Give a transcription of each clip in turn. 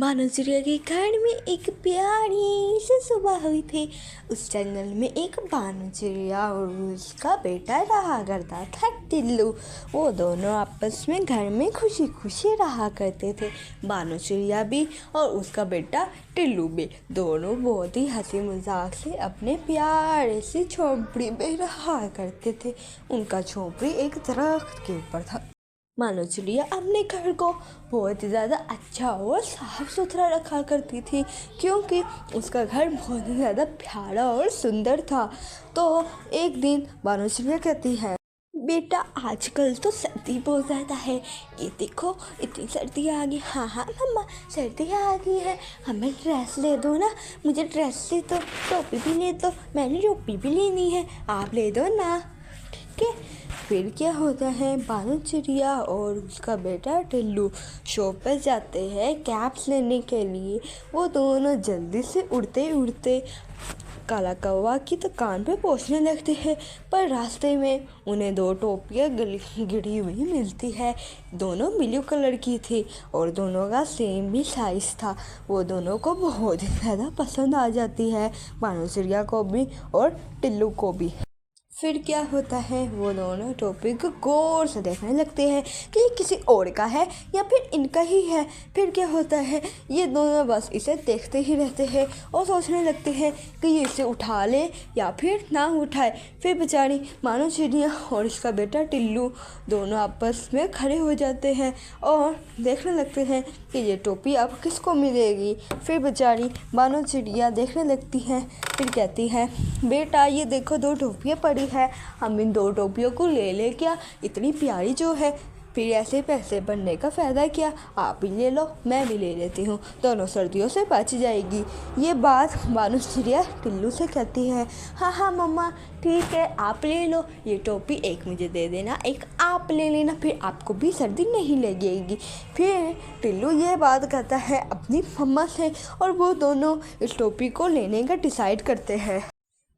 मानो चिड़िया के घर में एक प्यारी सी सुबह हुई थी। उस जंगल में एक बानो चिड़िया और उसका बेटा रहा करता था टिल्लू। वो दोनों आपस में घर में खुशी खुशी रहा करते थे। बानो चिड़िया भी और उसका बेटा टिल्लू भी दोनों बहुत ही हंसी मजाक से अपने प्यारे सी झोंपड़ी में रहा करते थे। उनका झोंपड़ी एक दरख्त के ऊपर था। मानो चिड़िया अपने घर को बहुत ही ज़्यादा अच्छा और साफ सुथरा रखा करती थी, क्योंकि उसका घर बहुत ही ज़्यादा प्यारा और सुंदर था। तो एक दिन मानो चिड़िया कहती है, बेटा आजकल तो सर्दी बहुत ज़्यादा है, ये देखो इतनी सर्दी आ गई। हाँ हाँ मम्मा, सर्दी आ गई है, हमें ड्रेस ले दो ना। मुझे ड्रेस ले दो, टोपी भी ले दो, मैंने टोपी भी लेनी है, आप ले दो ना। ठीक है। फिर क्या होता है, बानो चिड़िया और उसका बेटा टिल्लू शॉप पर जाते हैं कैप्स लेने के लिए। वो दोनों जल्दी से उड़ते उड़ते काला कौवा की दुकान पे पहुंचने लगते हैं, पर रास्ते में उन्हें दो टोपियाँ गिरी हुई मिलती है। दोनों ब्लू कलर की थी और दोनों का सेम भी साइज़ था। वो दोनों को बहुत ही ज़्यादा पसंद आ जाती है, बानो चिड़िया को भी और टिल्लू को भी। फिर क्या होता है, वो दोनों टोपी को गौर से देखने लगते हैं कि ये किसी और का है या फिर इनका ही है। फिर क्या होता है, ये दोनों बस इसे देखते ही रहते हैं और सोचने लगते हैं कि ये इसे उठा ले या फिर ना उठाए। फिर बेचारी मानो चिड़िया और इसका बेटा टिल्लू दोनों आपस में खड़े हो जाते हैं और देखने लगते हैं कि ये टोपी अब किसको मिलेगी। फिर बेचारी मानो चिड़िया देखने लगती है, फिर कहती है, बेटा ये देखो दो टोपियाँ पड़ी है, हम इन दो टोपियों को ले ले क्या, इतनी प्यारी जो है। फिर ऐसे पैसे बनने का फ़ायदा क्या, आप भी ले लो, मैं भी ले लेती हूँ, दोनों सर्दियों से बच जाएगी। ये बात बानो चिड़िया टिल्लू से कहती है। हाँ हाँ मम्मा ठीक है, आप ले लो, ये टोपी एक मुझे दे देना, एक आप ले लेना, फिर आपको भी सर्दी नहीं लगेगी। फिर टिल्लू ये बात कहता है अपनी मम्मा से और वो दोनों इस टोपी को लेने का डिसाइड करते हैं।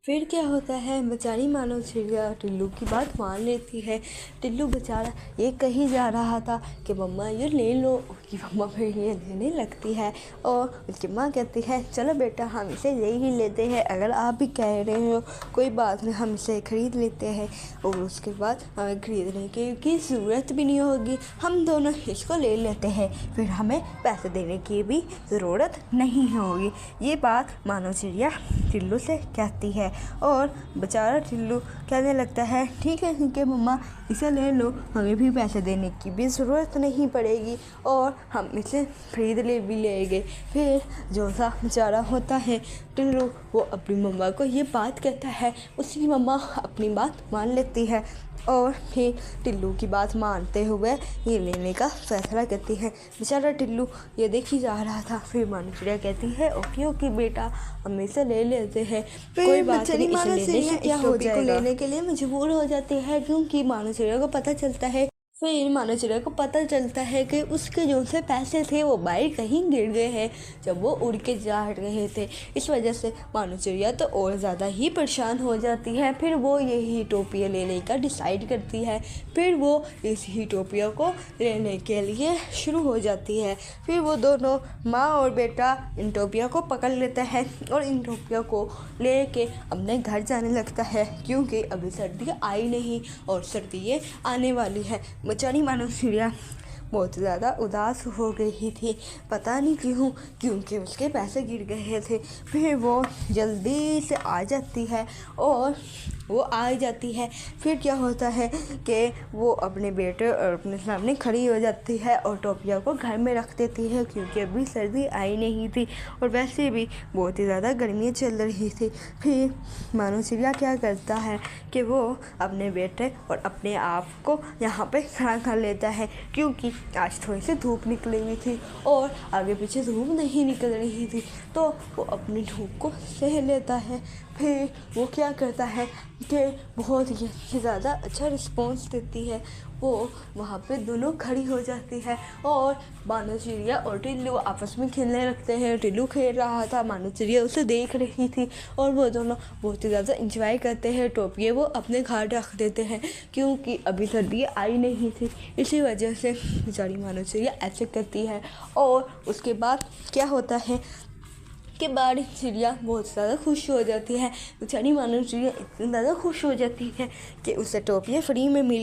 फिर क्या होता है, बेचारी मानो चिड़िया टिल्लू की बात मान लेती है। टिल्लू बेचारा ये कहीं जा रहा था कि मम्मा ये ले लो, उसकी मम्मा फिर ये लेने लगती है और उसकी माँ कहती है, चलो बेटा हम इसे ले ही लेते हैं, अगर आप भी कह रहे हो कोई बात नहीं, हम इसे ख़रीद लेते हैं और उसके बाद हमें ख़रीदने की ज़रूरत भी नहीं होगी, हम दोनों इसको ले लेते हैं, फिर हमें पैसे देने की भी ज़रूरत नहीं होगी। ये बात मानो चिड़िया टिल्लू से कहती है और बेचारा टिल्लू कहने लगता है, ठीक है मम्मा इसे ले लो, हमें भी पैसे देने की भी ज़रूरत नहीं पड़ेगी और हम इसे खरीद ले भी लेंगे। फिर जो सा बेचारा होता है टिल्लू, वो अपनी मम्मा को ये बात कहता है, उसकी मम्मा अपनी बात मान लेती है और फिर टिल्लू की बात मानते हुए ये लेने का फैसला करती है। बेचारा टिल्लू ये देख ही जा रहा था। फिर मानो चिड़िया कहती है, ओके ओके बेटा हम इसे ले लेते हैं, कोई बात नहीं, इसे लेने से क्या हो जाएगा। लेने के लिए मजबूर हो जाती है, क्योंकि मानो चिड़िया को पता चलता है, फिर मानो चिड़िया को पता चलता है कि उसके जो से पैसे थे वो बाहर कहीं गिर गए हैं जब वो उड़ के जा रहे थे। इस वजह से मानो चिड़िया तो और ज़्यादा ही परेशान हो जाती है। फिर वो यही टोपियाँ लेने का डिसाइड करती है। फिर वो इस ही टोपियों को लेने के लिए शुरू हो जाती है। फिर वो दोनों माँ और बेटा इन टोपियों को पकड़ लेते हैं और इन टोपियों को ले के अपने घर जाने लगता है, क्योंकि अभी सर्दी आई नहीं और सर्दियाँ आने वाली है। बेचारी मानो चिड़िया बहुत ज़्यादा उदास हो गई थी, पता नहीं क्यों, क्योंकि उसके पैसे गिर गए थे। फिर वो जल्दी से आ जाती है और वो आ जाती है। फिर क्या होता है कि वो अपने बेटे और अपने सामने खड़ी हो जाती है और टोपिया को घर में रख देती है, क्योंकि अभी सर्दी आई नहीं थी और वैसे भी बहुत ही ज़्यादा गर्मियाँ चल रही थी। फिर मानो चिड़िया क्या करता है कि वो अपने बेटे और अपने आप को यहाँ पे खड़ा कर लेता है, क्योंकि आज थोड़ी सी धूप निकली हुई थी और आगे पीछे धूप नहीं निकल रही थी, तो वो अपनी धूप को सह लेता है। फिर वो क्या करता है, के बहुत ही ज़्यादा अच्छा रिस्पॉन्स देती है। वो वहाँ पे दोनों खड़ी हो जाती है और मानो चिड़िया और टिल्लू आपस में खेलने लगते हैं। टिल्लू खेल रहा था, मानो चिड़िया उसे देख रही थी और वो दोनों बहुत ही ज़्यादा इंजॉय करते हैं। टोपिए वो अपने घर रख देते हैं क्योंकि अभी सर्दी आई नहीं थी, इसी वजह से बेचारी मानो चिड़िया ऐसे करती है। और उसके बाद क्या होता है के बाद चिड़िया बहुत ज़्यादा खुश हो जाती है। बेचारी मानो चिड़िया इतनी ज़्यादा खुश हो जाती है कि उसे टोपियाँ फ्री में मिल